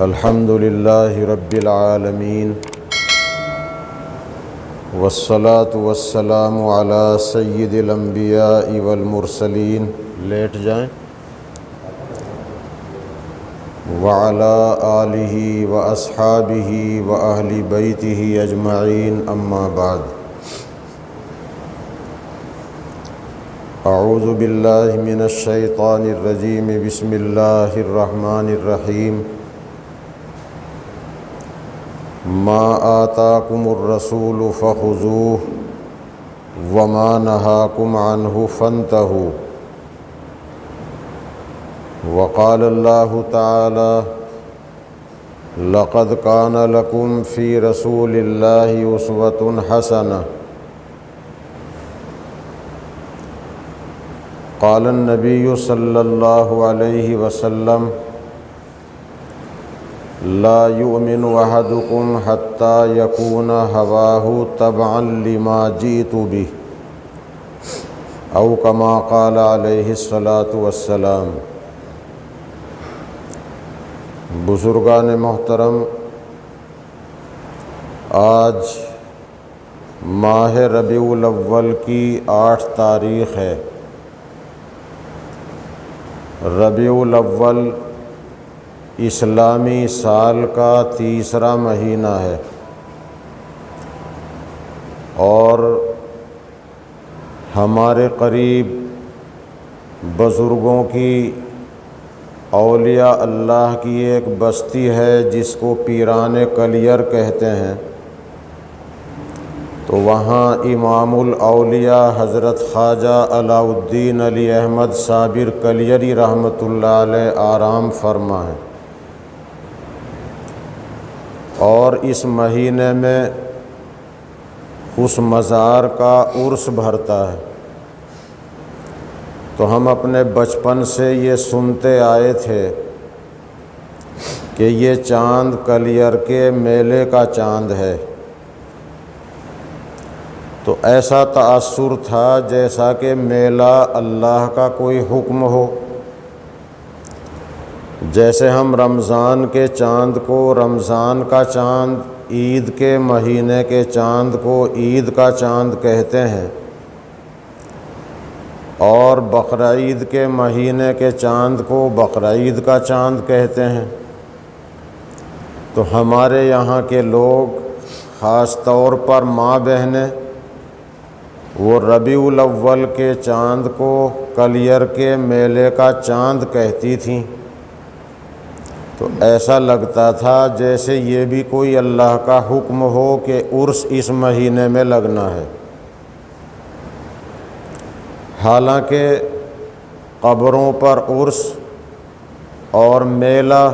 الحمد للہ رب العالمین والصلاة والسلام علی سید الانبیاء والمرسلین، لیٹ جائیں، وعلی آلہ واصحابہ واہل بیتہ اجمعین، اما بعد۔ اعوذ باللہ من الشیطان الرجیم، بسم اللہ الرحمن الرحیم۔ ما آتاکم الرسول فخذوہ وما نہاکم عنہ فانتہوا۔ وقال اللہ تعالی لقد کان لکم فی رسول اللہ اسوۃ حسنہ۔ قال النبی صلی اللہ علیہ وسلم لا یؤمن احدکم حتی یکون ہواہ تبعا لما جئت بہ، او کما قال علیہ الصلاۃ والسلام۔ بزرگان محترم، آج ماہ ربیع الاول کی 8 تاریخ ہے۔ ربیع الاول اسلامی سال کا 3را مہینہ ہے، اور ہمارے قریب بزرگوں کی، اولیاء اللہ کی ایک بستی ہے جس کو پیران کلیر کہتے ہیں، تو وہاں امام الاولیاء حضرت خواجہ علاء الدین علی احمد صابر کلیری رحمۃ اللہ علیہ آرام فرما ہے، اور اس مہینے میں اس مزار کا عرس بھرتا ہے۔ تو ہم اپنے بچپن سے یہ سنتے آئے تھے کہ یہ چاند کلیر کے میلے کا چاند ہے، تو ایسا تأثر تھا جیسا کہ میلہ اللہ کا کوئی حکم ہو۔ جیسے ہم رمضان کے چاند کو رمضان کا چاند، عید کے مہینے کے چاند کو عید کا چاند کہتے ہیں، اور بقرعید کے مہینے کے چاند کو بقرعید کا چاند کہتے ہیں، تو ہمارے یہاں کے لوگ، خاص طور پر ماں بہنیں، وہ ربیع الاول کے چاند کو کلیر کے میلے کا چاند کہتی تھیں۔ تو ایسا لگتا تھا جیسے یہ بھی کوئی اللہ کا حکم ہو کہ عرس اس مہینے میں لگنا ہے۔ حالانکہ قبروں پر عرس اور میلہ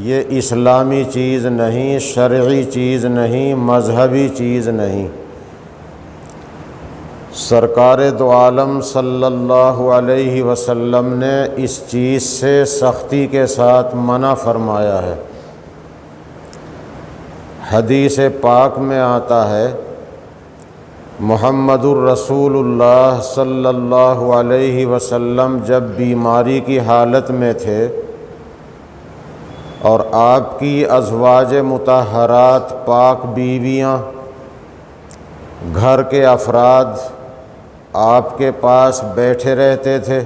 یہ اسلامی چیز نہیں، شرعی چیز نہیں، مذہبی چیز نہیں۔ سرکار دو عالم صلی اللہ علیہ وسلم نے اس چیز سے سختی کے ساتھ منع فرمایا ہے۔ حدیث پاک میں آتا ہے، محمد الرسول اللہ صلی اللہ علیہ وسلم جب بیماری کی حالت میں تھے اور آپ کی ازواج مطہرات، پاک بیویاں، گھر کے افراد آپ کے پاس بیٹھے رہتے تھے،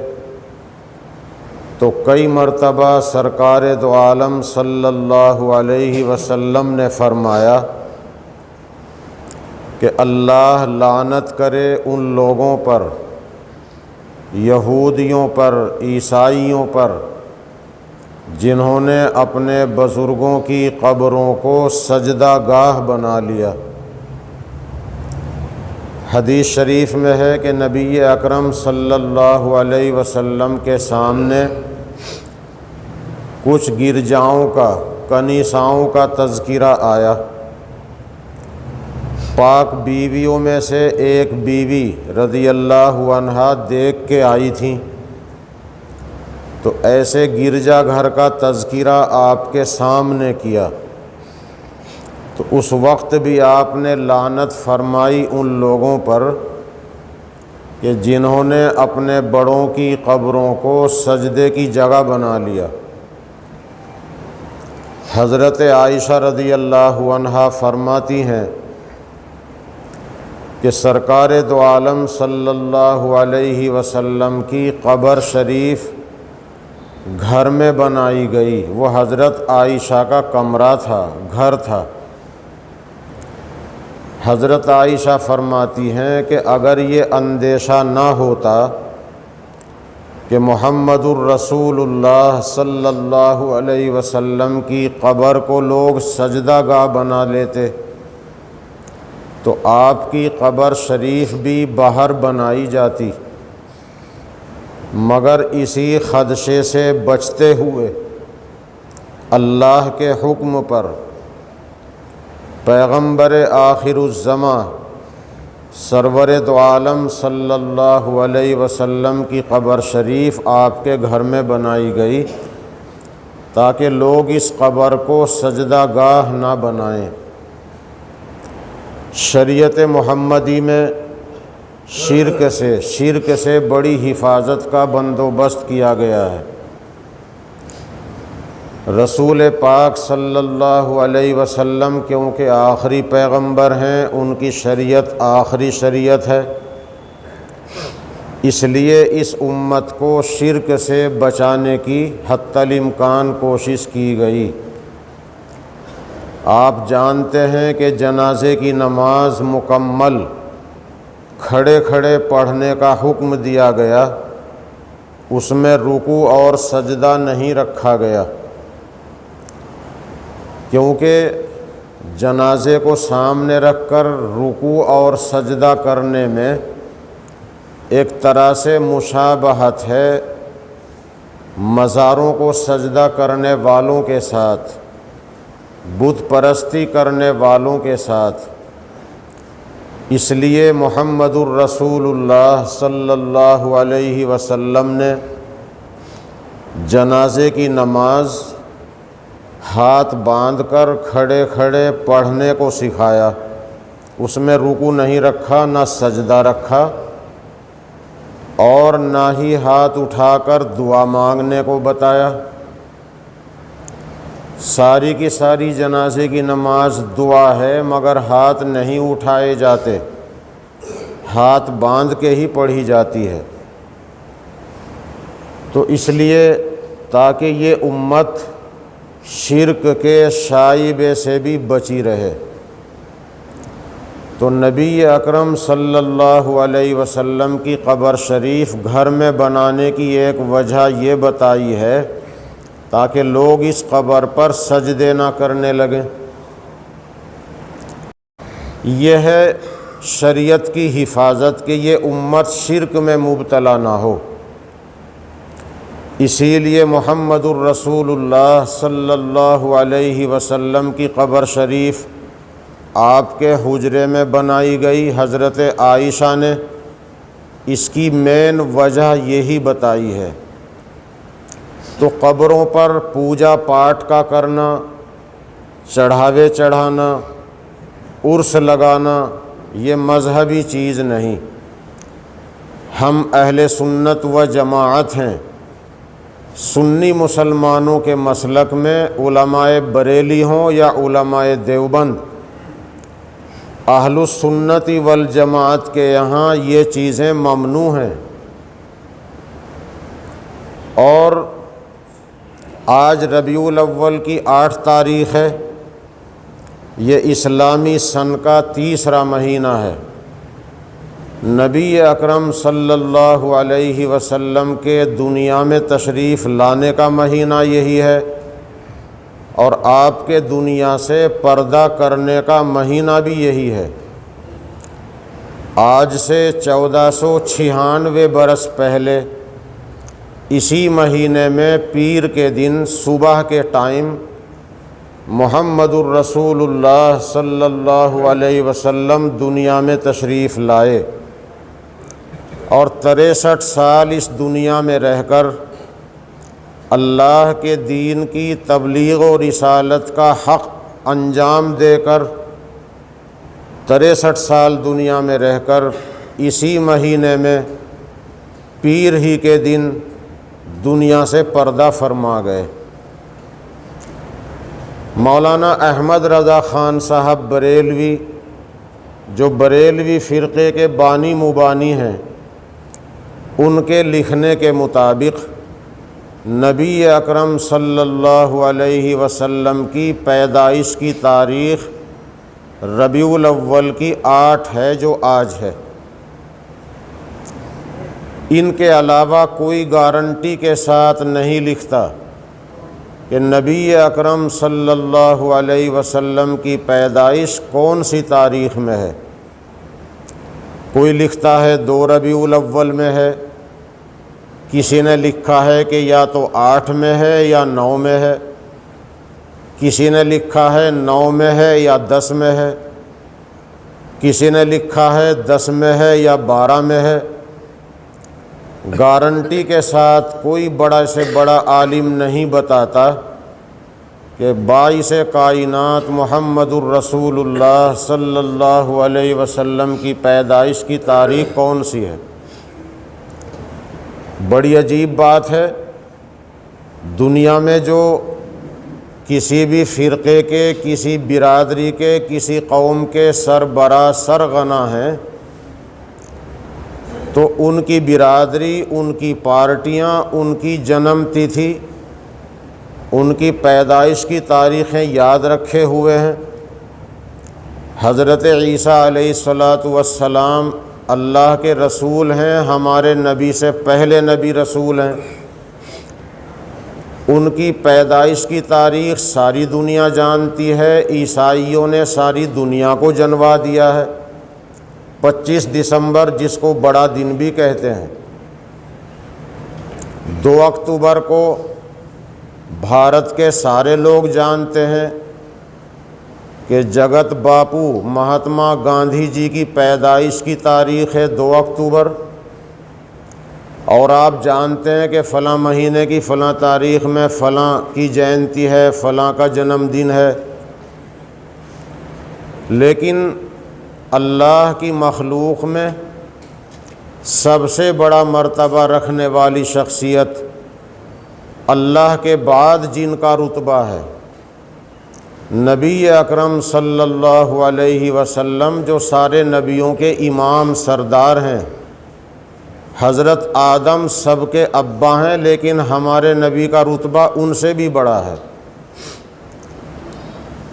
تو کئی مرتبہ سرکار دو عالم صلی اللہ علیہ وسلم نے فرمایا کہ اللہ لعنت کرے ان لوگوں پر، یہودیوں پر، عیسائیوں پر، جنہوں نے اپنے بزرگوں کی قبروں کو سجدہ گاہ بنا لیا۔ حدیث شریف میں ہے کہ نبی اکرم صلی اللہ علیہ وسلم کے سامنے کچھ گرجاؤں کا، کنیساؤں کا تذکرہ آیا۔ پاک بیویوں میں سے ایک بیوی رضی اللہ عنہا دیکھ کے آئی تھیں، تو ایسے گرجا گھر کا تذکرہ آپ کے سامنے کیا، تو اس وقت بھی آپ نے لعنت فرمائی ان لوگوں پر کہ جنہوں نے اپنے بڑوں کی قبروں کو سجدے کی جگہ بنا لیا۔ حضرت عائشہ رضی اللہ عنہا فرماتی ہیں کہ سرکار دو عالم صلی اللہ علیہ وسلم کی قبر شریف گھر میں بنائی گئی۔ وہ حضرت عائشہ کا کمرہ تھا، گھر تھا۔ حضرت عائشہ فرماتی ہیں کہ اگر یہ اندیشہ نہ ہوتا کہ محمد الرسول اللہ صلی اللہ علیہ وسلم کی قبر کو لوگ سجدہ گاہ بنا لیتے تو آپ کی قبر شریف بھی باہر بنائی جاتی، مگر اسی خدشے سے بچتے ہوئے اللہ کے حکم پر پیغمبر آخر الزماں سرور دو عالم صلی اللہ علیہ وسلم کی قبر شریف آپ کے گھر میں بنائی گئی تاکہ لوگ اس قبر کو سجدہ گاہ نہ بنائیں۔ شریعت محمدی میں شرک سے بڑی حفاظت کا بندوبست کیا گیا ہے۔ رسول پاک صلی اللہ علیہ وسلم کیونکہ آخری پیغمبر ہیں، ان کی شریعت آخری شریعت ہے، اس لیے اس امت کو شرک سے بچانے کی حتی الامکان کوشش کی گئی۔ آپ جانتے ہیں کہ جنازے کی نماز مکمل کھڑے کھڑے پڑھنے کا حکم دیا گیا، اس میں رکوع اور سجدہ نہیں رکھا گیا، کیونکہ جنازے کو سامنے رکھ کر رکوع اور سجدہ کرنے میں ایک طرح سے مشابہت ہے مزاروں کو سجدہ کرنے والوں کے ساتھ، بت پرستی کرنے والوں کے ساتھ۔ اس لیے محمد الرسول اللہ صلی اللہ علیہ وسلم نے جنازے کی نماز ہاتھ باندھ کر کھڑے کھڑے پڑھنے کو سکھایا، اس میں رکوع نہیں رکھا، نہ سجدہ رکھا، اور نہ ہی ہاتھ اٹھا کر دعا مانگنے کو بتایا۔ ساری کی ساری جنازے کی نماز دعا ہے، مگر ہاتھ نہیں اٹھائے جاتے، ہاتھ باندھ کے ہی پڑھی جاتی ہے۔ تو اس لیے تاکہ یہ امت شرک کے شائبے سے بھی بچی رہے، تو نبی اکرم صلی اللہ علیہ وسلم کی قبر شریف گھر میں بنانے کی ایک وجہ یہ بتائی ہے تاکہ لوگ اس قبر پر سجدے نہ کرنے لگیں۔ یہ ہے شریعت کی حفاظت کہ یہ امت شرک میں مبتلا نہ ہو۔ اسی لیے محمد الرسول اللہ صلی اللہ علیہ وسلم کی قبر شریف آپ کے حجرے میں بنائی گئی۔ حضرت عائشہ نے اس کی مین وجہ یہی بتائی ہے۔ تو قبروں پر پوجا پاٹ کا کرنا، چڑھاوے چڑھانا، عرس لگانا، یہ مذہبی چیز نہیں۔ ہم اہل سنت و جماعت ہیں۔ سنی مسلمانوں کے مسلک میں علماء بریلی ہوں یا علماء دیوبند، اہل السنت والجماعت کے یہاں یہ چیزیں ممنوع ہیں۔ اور آج ربیع الاول کی 8 تاریخ ہے، یہ اسلامی سن کا 3واں مہینہ ہے۔ نبی اکرم صلی اللہ علیہ وسلم کے دنیا میں تشریف لانے کا مہینہ یہی ہے، اور آپ کے دنیا سے پردہ کرنے کا مہینہ بھی یہی ہے۔ آج سے 1496 برس پہلے اسی مہینے میں پیر کے دن صبح کے ٹائم محمد الرسول اللہ صلی اللہ علیہ وسلم دنیا میں تشریف لائے، اور 63 سال اس دنیا میں رہ کر اللہ کے دین کی تبلیغ و رسالت کا حق انجام دے کر 63 سال دنیا میں رہ کر اسی مہینے میں پیر ہی کے دن دنیا سے پردہ فرما گئے۔ مولانا احمد رضا خان صاحب بریلوی، جو بریلوی فرقے کے بانی مبانی ہیں، ان کے لکھنے کے مطابق نبی اکرم صلی اللہ علیہ وسلم کی پیدائش کی تاریخ ربیع الاول کی 8 ہے، جو آج ہے۔ ان کے علاوہ کوئی گارنٹی کے ساتھ نہیں لکھتا کہ نبی اکرم صلی اللہ علیہ وسلم کی پیدائش کون سی تاریخ میں ہے۔ کوئی لکھتا ہے 2 ربیع الاول میں ہے، کسی نے لکھا ہے کہ یا تو 8 میں ہے یا 9 میں ہے، کسی نے لکھا ہے 9 میں ہے یا 10 میں ہے، کسی نے لکھا ہے 10 میں ہے یا 12 میں ہے۔ گارنٹی کے ساتھ کوئی بڑا سے بڑا عالم نہیں بتاتا کہ باعث کائنات محمد الرسول اللہ صلی اللہ علیہ وسلم کی پیدائش کی تاریخ کون سی ہے۔ بڑی عجیب بات ہے، دنیا میں جو کسی بھی فرقے کے، کسی برادری کے، کسی قوم کے سربراہ سرغنہ ہیں، تو ان کی برادری، ان کی پارٹیاں، ان کی جنم تتھی، ان کی پیدائش کی تاریخیں یاد رکھے ہوئے ہیں۔ حضرت عیسیٰ علیہ الصلاۃ والسلام اللہ کے رسول ہیں، ہمارے نبی سے پہلے نبی رسول ہیں۔ ان کی پیدائش کی تاریخ ساری دنیا جانتی ہے، عیسائیوں نے ساری دنیا کو جنوا دیا ہے۔ 25 دسمبر، جس کو بڑا دن بھی کہتے ہیں، 2 اکتوبر کو بھارت کے سارے لوگ جانتے ہیں کہ جگت باپو مہاتما گاندھی جی کی پیدائش کی تاریخ ہے 2 اکتوبر، اور آپ جانتے ہیں کہ فلاں مہینے کی فلاں تاریخ میں فلاں کی جینتی ہے، فلاں کا جنم دن ہے۔ لیکن اللہ کی مخلوق میں سب سے بڑا مرتبہ رکھنے والی شخصیت، اللہ کے بعد جن کا رتبہ ہے، نبی اکرم صلی اللہ علیہ وسلم، جو سارے نبیوں کے امام سردار ہیں۔ حضرت آدم سب کے ابا ہیں، لیکن ہمارے نبی کا رتبہ ان سے بھی بڑا ہے۔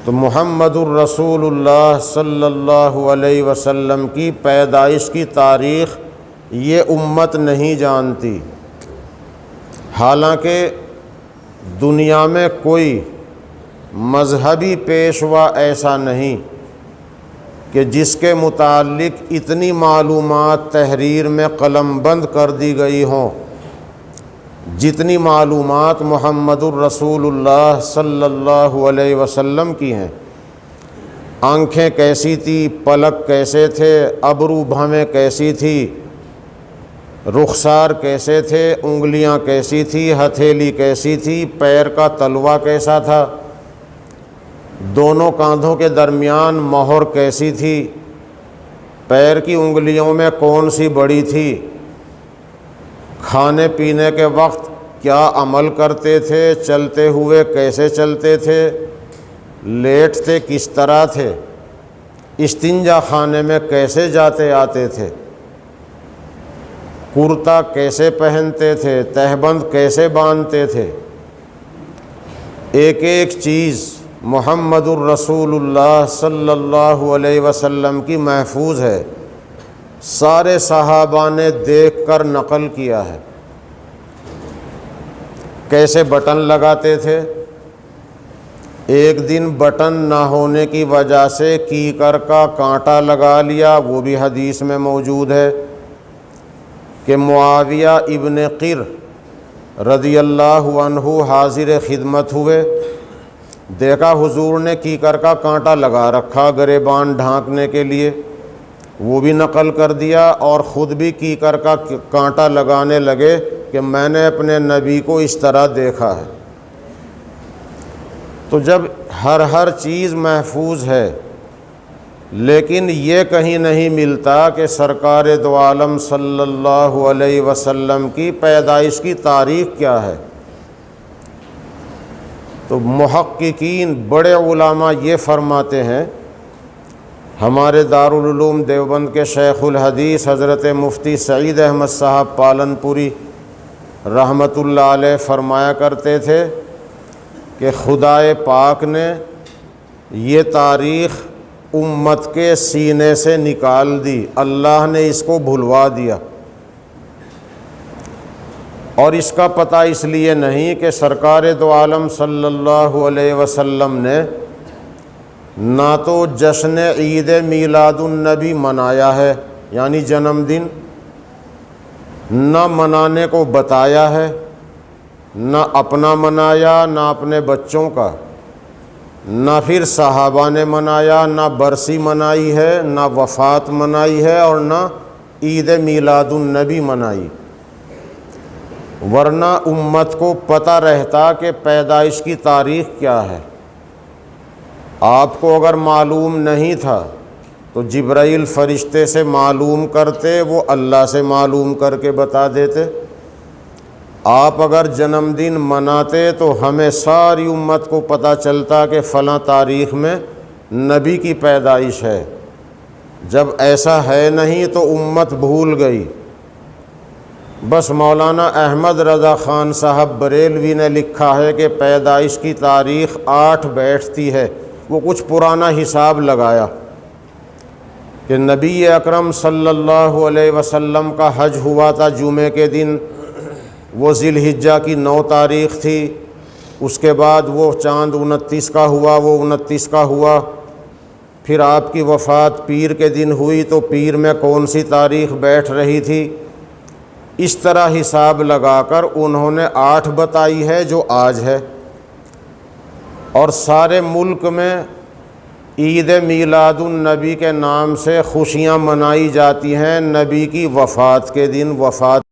تو محمد الرسول اللہ صلی اللہ علیہ وسلم کی پیدائش کی تاریخ یہ امت نہیں جانتی، حالانکہ دنیا میں کوئی مذہبی پیشوا ایسا نہیں کہ جس کے متعلق اتنی معلومات تحریر میں قلم بند کر دی گئی ہوں جتنی معلومات محمد الرسول اللہ صلی اللہ علیہ وسلم کی ہیں۔ آنکھیں کیسی تھی، پلک کیسے تھے، ابرو بھویں کیسی تھی، رخسار کیسے تھے، انگلیاں کیسی تھی، ہتھیلی کیسی تھی، پیر کا تلوا کیسا تھا، دونوں کاندھوں کے درمیان مہر کیسی تھی، پیر کی انگلیوں میں کون سی بڑی تھی، کھانے پینے کے وقت کیا عمل کرتے تھے، چلتے ہوئے کیسے چلتے تھے، لیٹتے کس طرح تھے، استنجا خانے میں کیسے جاتے آتے تھے، کرتا کیسے پہنتے تھے، تہبند کیسے باندھتے تھے، ایک ایک چیز محمد الرسول اللہ صلی اللہ علیہ وسلم کی محفوظ ہے۔ سارے صحابہ نے دیکھ کر نقل کیا ہے۔ کیسے بٹن لگاتے تھے، ایک دن بٹن نہ ہونے کی وجہ سے کیکر کا کانٹا لگا لیا، وہ بھی حدیث میں موجود ہے کہ معاویہ ابن قر رضی اللہ عنہ حاضر خدمت ہوئے، دیکھا حضور نے کیکر کا کانٹا لگا رکھا گریبان ڈھانکنے کے لیے، وہ بھی نقل کر دیا، اور خود بھی کیکر کا کانٹا لگانے لگے کہ میں نے اپنے نبی کو اس طرح دیکھا ہے۔ تو جب ہر چیز محفوظ ہے، لیکن یہ کہیں نہیں ملتا کہ سرکار دو عالم صلی اللہ علیہ وسلم کی پیدائش کی تاریخ کیا ہے۔ تو محققین بڑے علماء یہ فرماتے ہیں، ہمارے دارالعلوم دیوبند کے شیخ الحدیث حضرت مفتی سعید احمد صاحب پالنپوری رحمۃ اللہ علیہ فرمایا کرتے تھے کہ خدائے پاک نے یہ تاریخ امت کے سینے سے نکال دی، اللہ نے اس کو بھلوا دیا۔ اور اس کا پتہ اس لیے نہیں کہ سرکار دو عالم صلی اللہ علیہ وسلم نے نہ تو جشن عید میلاد النبی منایا ہے یعنی جنم دن، نہ منانے کو بتایا ہے، نہ اپنا منایا نہ اپنے بچوں کا، نہ پھر صحابہ نے منایا، نہ برسی منائی ہے، نہ وفات منائی ہے، اور نہ عید میلاد النبی منائی۔ ورنہ امت کو پتہ رہتا کہ پیدائش کی تاریخ کیا ہے۔ آپ کو اگر معلوم نہیں تھا تو جبرائیل فرشتے سے معلوم کرتے، وہ اللہ سے معلوم کر کے بتا دیتے۔ آپ اگر جنم دن مناتے تو ہمیں ساری امت کو پتہ چلتا کہ فلاں تاریخ میں نبی کی پیدائش ہے۔ جب ایسا ہے نہیں تو امت بھول گئی۔ بس مولانا احمد رضا خان صاحب بریلوی نے لکھا ہے کہ پیدائش کی تاریخ 8 بیٹھتی ہے۔ وہ کچھ پرانا حساب لگایا کہ نبی اکرم صلی اللہ علیہ وسلم کا حج ہوا تھا جمعے کے دن، وہ ذی الحجہ کی 9 تاریخ تھی۔ اس کے بعد وہ چاند 29 کا ہوا، وہ 29 کا ہوا۔ پھر آپ کی وفات پیر کے دن ہوئی تو پیر میں کون سی تاریخ بیٹھ رہی تھی؟ اس طرح حساب لگا کر انہوں نے 8 بتائی ہے جو آج ہے۔ اور سارے ملک میں عید میلاد النبی کے نام سے خوشیاں منائی جاتی ہیں نبی کی وفات کے دن۔ وفات